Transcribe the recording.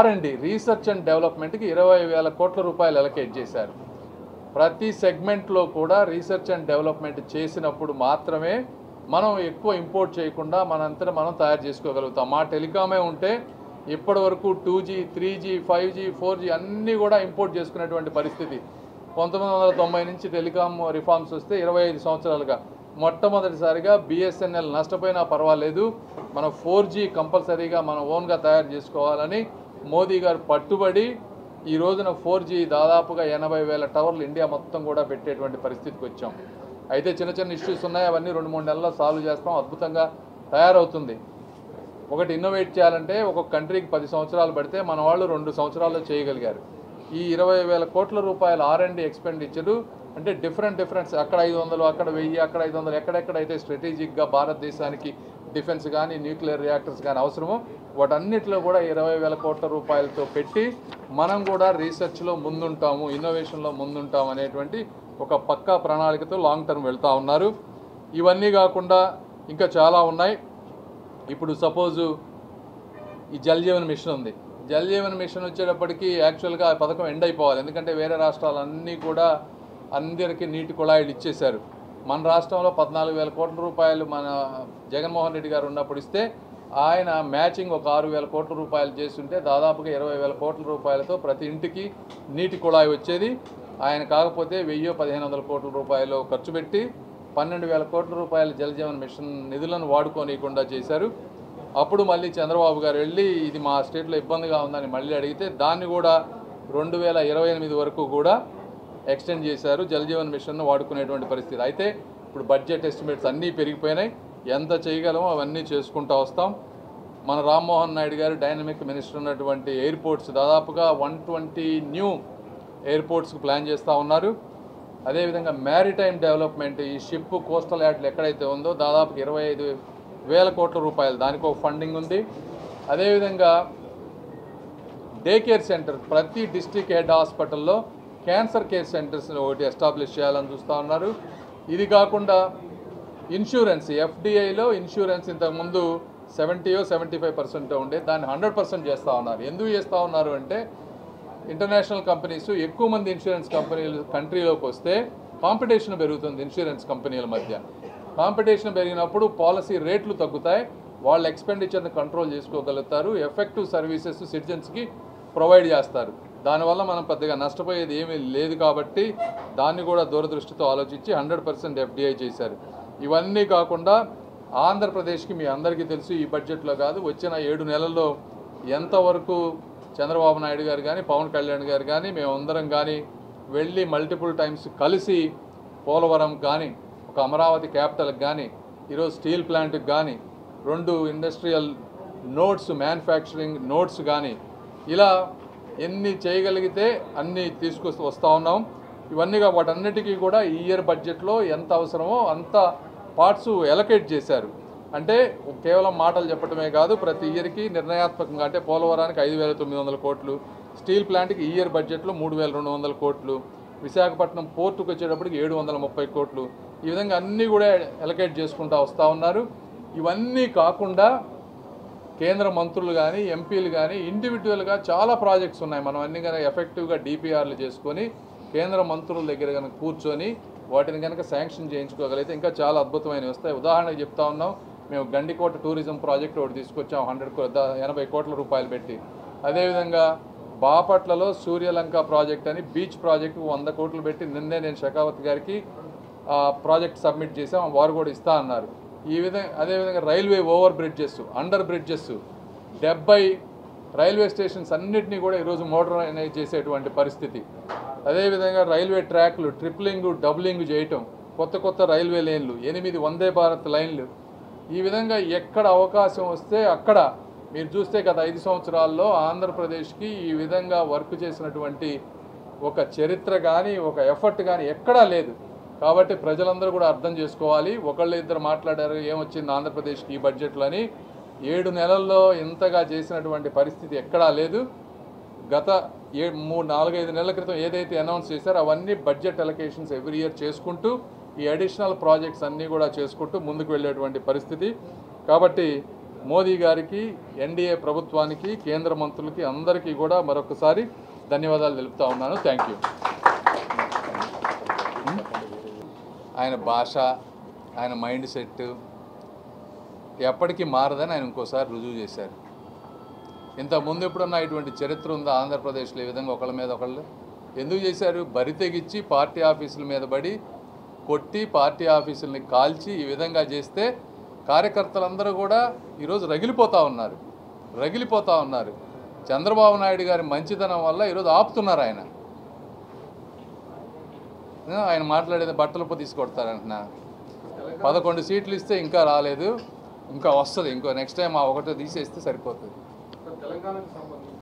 R&D research and డెవలప్మెంట్కి 20,000 కోట్ల రూపాయలు అలొకేట్ చేశారు. ప్రతి సెగ్మెంట్లో కూడా రీసెర్చ్ అండ్ డెవలప్మెంట్ చేసినప్పుడు మాత్రమే మనం ఎక్కువ ఇంపోర్ట్ చేయకుండా మనంతట మనం తయారు చేసుకోగలుగుతాం. మా టెలికామే ఉంటే ఇప్పటి వరకు 2G, 3G, 5G, 4G అన్నీ కూడా ఇంపోర్ట్ చేసుకునేటువంటి పరిస్థితి. 1990 నుంచి టెలికాం రిఫార్మ్స్ వస్తే 25 సంవత్సరాలుగా మొట్టమొదటిసారిగా BSNL నష్టపోయినా పర్వాలేదు, మనం 4G కంపల్సరీగా మనం ఓన్గా తయారు చేసుకోవాలని మోదీ గారు పట్టుబడి ఈ రోజున 4G దాదాపుగా 80,000 టవర్లు ఇండియా మొత్తం కూడా పెట్టేటువంటి పరిస్థితికి వచ్చాం. అయితే చిన్న చిన్న ఇష్యూస్ ఉన్నాయి, అవన్నీ 2-3 నెలల్లో సాల్వ్ చేస్తాం. అద్భుతంగా తయారవుతుంది. ఒకటి ఇన్నోవేట్ చేయాలంటే ఒక్కొక్క కంట్రీకి 10 సంవత్సరాలు పడితే మన వాళ్ళు 2 సంవత్సరాల్లో చేయగలిగారు. ఈ 20,000 కోట్ల రూపాయల R&D ఎక్స్పెండిచరు అంటే డిఫరెంట్ అక్కడ 500, అక్కడ 1000, అక్కడ 500 ఎక్కడెక్కడైతే స్ట్రాటజిక్గా భారతదేశానికి డిఫెన్స్ కానీ న్యూక్లియర్ రియాక్టర్స్ కానీ అవసరమో వాటన్నిటిలో కూడా 20,000 కోట్ల రూపాయలతో పెట్టి మనం కూడా రీసెర్చ్లో ముందుంటాము, ఇన్నోవేషన్లో ముందుంటాము అనేటువంటి ఒక పక్కా ప్రణాళికతో లాంగ్ టర్మ్ వెళ్తూ ఉన్నారు. ఇవన్నీ కాకుండా ఇంకా చాలా ఉన్నాయి. ఇప్పుడు సపోజు ఈ జల్ జీవన్ మిషన్ ఉంది. జల్ జీవన్ మిషన్ వచ్చేటప్పటికి యాక్చువల్గా ఆ పథకం ఎండ్ అయిపోవాలి. ఎందుకంటే వేరే రాష్ట్రాలన్నీ కూడా అందరికీ నీటి కుళాయిలు ఇచ్చేశారు. మన రాష్ట్రంలో 14,000 కోట్ల రూపాయలు మన జగన్మోహన్ రెడ్డి గారు ఉన్నప్పుడు ఇస్తే ఆయన మ్యాచింగ్ ఒక 6,000 కోట్ల రూపాయలు చేస్తుంటే దాదాపుగా 20,000 కోట్ల రూపాయలతో ప్రతి ఇంటికి నీటి కుళాయి వచ్చేది. ఆయన కాకపోతే 1,000-1,500 కోట్ల రూపాయలు ఖర్చు పెట్టి 12,000 కోట్ల రూపాయల జల్ జీవన్ మిషన్ నిధులను వాడుకోనియకుండా చేశారు. అప్పుడు మళ్ళీ చంద్రబాబు గారు వెళ్ళి ఇది మా స్టేట్లో ఇబ్బందిగా ఉందని మళ్ళీ అడిగితే దాన్ని కూడా 2028 వరకు కూడా ఎక్స్టెండ్ చేశారు. జల్ జీవన్ మిషన్ను వాడుకునేటువంటి పరిస్థితి. అయితే ఇప్పుడు బడ్జెట్ ఎస్టిమేట్స్ అన్నీ పెరిగిపోయినాయి. ఎంత చేయగలమో అవన్నీ చేసుకుంటూ వస్తాం. మన రామ్మోహన్ నాయుడు గారు డైనమిక్ మినిస్టర్ ఉన్నటువంటి ఎయిర్పోర్ట్స్ దాదాపుగా 120 న్యూ ఎయిర్పోర్ట్స్కి ప్లాన్ చేస్తూ ఉన్నారు. అదేవిధంగా మ్యారిటైమ్ డెవలప్మెంట్ ఈ షిప్ కోస్టల్ యార్డ్లు ఎక్కడైతే ఉందో దాదాపు 25,000 కోట్ల రూపాయలు దానికి ఒక ఫండింగ్ ఉంది. అదేవిధంగా డే కేర్ సెంటర్ ప్రతి డిస్ట్రిక్ట్ హెడ్ హాస్పిటల్లో క్యాన్సర్ కేర్ సెంటర్స్ ఒకటి ఎస్టాబ్లిష్ చేయాలని చూస్తూ ఉన్నారు. ఇది కాకుండా ఇన్సూరెన్స్ FDIలో ఇన్సూరెన్స్ ఇంతకుముందు 70-75% ఉండే దాన్ని 100% చేస్తూ ఉన్నారు. ఎందుకు చేస్తూ ఉన్నారు అంటే ఇంటర్నేషనల్ కంపెనీస్ ఎక్కువ మంది ఇన్సూరెన్స్ కంపెనీలు కంట్రీలోకి వస్తే కాంపిటీషన్ పెరుగుతుంది. ఇన్సూరెన్స్ కంపెనీల మధ్య కాంపిటీషన్ పెరిగినప్పుడు పాలసీ రేట్లు తగ్గుతాయి, వాళ్ళ ఎక్స్పెండిచర్ని కంట్రోల్ చేసుకోగలుగుతారు, ఎఫెక్టివ్ సర్వీసెస్ సిటిజన్స్కి ప్రొవైడ్ చేస్తారు. దానివల్ల మనం పెద్దగా నష్టపోయేది ఏమీ లేదు కాబట్టి దాన్ని కూడా దూరదృష్టితో ఆలోచించి 100% FDI చేశారు. ఇవన్నీ కాకుండా ఆంధ్రప్రదేశ్కి మీ అందరికీ తెలుసు ఈ బడ్జెట్లో కాదు వచ్చిన 7 నెలల్లో ఎంతవరకు చంద్రబాబు నాయుడు గారు కానీ పవన్ కళ్యాణ్ గారు కానీ మేమందరం కానీ వెళ్ళి మల్టిపుల్ టైమ్స్ కలిసి పోలవరం కానీ ఒక అమరావతి క్యాపిటల్కి కానీ ఈరోజు స్టీల్ ప్లాంట్కి కానీ 2 ఇండస్ట్రియల్ నోడ్స్ మ్యానుఫ్యాక్చరింగ్ నోడ్స్ కానీ ఇలా ఎన్ని చేయగలిగితే అన్నీ తీసుకొస్తూ వస్తూ ఉన్నాం. ఇవన్నీగా వాటన్నిటికీ కూడా ఈ ఇయర్ బడ్జెట్లో ఎంత అవసరమో అంత పార్ట్స్ ఎలకేట్ చేశారు. అంటే కేవలం మాటలు చెప్పడమే కాదు, ప్రతి ఇయర్కి నిర్ణయాత్మకంగా అంటే పోలవరానికి 5,900 కోట్లు, స్టీల్ ప్లాంట్కి ఈ ఇయర్ బడ్జెట్లో 3,200 కోట్లు, విశాఖపట్నం పోర్టుకు వచ్చేటప్పటికి 730 కోట్లు, ఈ విధంగా అన్నీ కూడా ఎలకేట్ చేసుకుంటూ వస్తూ ఉన్నారు. ఇవన్నీ కాకుండా కేంద్ర మంత్రులు కానీ ఎంపీలు కానీ ఇండివిజువల్గా చాలా ప్రాజెక్ట్స్ ఉన్నాయి. మనం అన్ని కనుక ఎఫెక్టివ్గా DPRలు చేసుకొని కేంద్ర మంత్రుల దగ్గర కనుక కూర్చొని వాటిని కనుక శాంక్షన్ చేయించుకోగలిగితే ఇంకా చాలా అద్భుతమైనవి వస్తాయి. ఉదాహరణకు చెప్తా ఉన్నాం, మేము గండికోట టూరిజం ప్రాజెక్ట్ ఒకటి తీసుకొచ్చాం 80 కోట్ల రూపాయలు పెట్టి. అదేవిధంగా బాపట్లలో సూర్యలంక ప్రాజెక్ట్ అని బీచ్ ప్రాజెక్టు 100 కోట్లు పెట్టి నిన్నే నేను షెకావత్ గారికి ప్రాజెక్ట్ సబ్మిట్ చేసాం, వారు కూడా ఇస్తా అన్నారు. ఈ విధంగా అదేవిధంగా railway over bridges, under bridges 70 railway stations అన్నింటినీ కూడా ఈరోజు మోడర్నైజ్ చేసేటువంటి పరిస్థితి. అదేవిధంగా రైల్వే ట్రాక్లు ట్రిప్లింగ్ డబులింగ్ చేయటం, కొత్త రైల్వే లైన్లు, 8 వందే భారత్ లైన్లు, ఈ విధంగా ఎక్కడ అవకాశం వస్తే అక్కడ మీరు చూస్తే గత 5 సంవత్సరాల్లో ఆంధ్రప్రదేశ్కి ఈ విధంగా వర్క్ చేసినటువంటి ఒక చరిత్ర కానీ ఒక ఎఫర్ట్ కానీ ఎక్కడా లేదు. కాబట్టి ప్రజలందరూ కూడా అర్థం చేసుకోవాలి. ఒకళ్ళు ఇద్దరు మాట్లాడారు ఏమొచ్చింది ఆంధ్రప్రదేశ్కి ఈ బడ్జెట్లో అని. 7 నెలల్లో ఇంతగా చేసినటువంటి పరిస్థితి ఎక్కడా లేదు. గత 4-5 నెలల క్రితం ఏదైతే అనౌన్స్ చేశారో అవన్నీ బడ్జెట్ అలొకేషన్స్ ఎవ్రీ ఇయర్ చేసుకుంటూ ఈ అడిషనల్ ప్రాజెక్ట్స్ అన్నీ కూడా చేసుకుంటూ ముందుకు వెళ్ళేటువంటి పరిస్థితి. కాబట్టి మోదీ గారికి, ఎన్డీఏ ప్రభుత్వానికి, కేంద్ర మంత్రులకి అందరికీ కూడా మరొకసారి ధన్యవాదాలు తెలుపుతా ఉన్నాను. Thank you. ఆయన భాష, ఆయన మైండ్ సెట్ ఎప్పటికీ మారదని ఆయన ఇంకోసారి రుజువు చేశారు. ఇంతకుముందు ఎప్పుడన్నా ఇటువంటి చరిత్ర ఉందా ఆంధ్రప్రదేశ్లో ఈ విధంగా ఒకళ్ళ మీద ఒకళ్ళు ఎందుకు చేశారు? బరి తెగించి పార్టీ ఆఫీసుల మీద పడి కొట్టి పార్టీ ఆఫీసుల్ని కాల్చి ఈ విధంగా చేస్తే కార్యకర్తలందరూ కూడా ఈరోజు రగిలిపోతూ ఉన్నారు. చంద్రబాబు నాయుడు గారి మంచితనం వల్ల ఈరోజు ఆపుతున్నారు. ఆయన మాట్లాడేది బట్టలు తీసుకొడతారంటున్నా. 11 సీట్లు ఇస్తే ఇంకా రాలేదు, ఇంకా వస్తుంది. నెక్స్ట్ టైం ఆ ఒకటో తీసేస్తే సరిపోతుంది.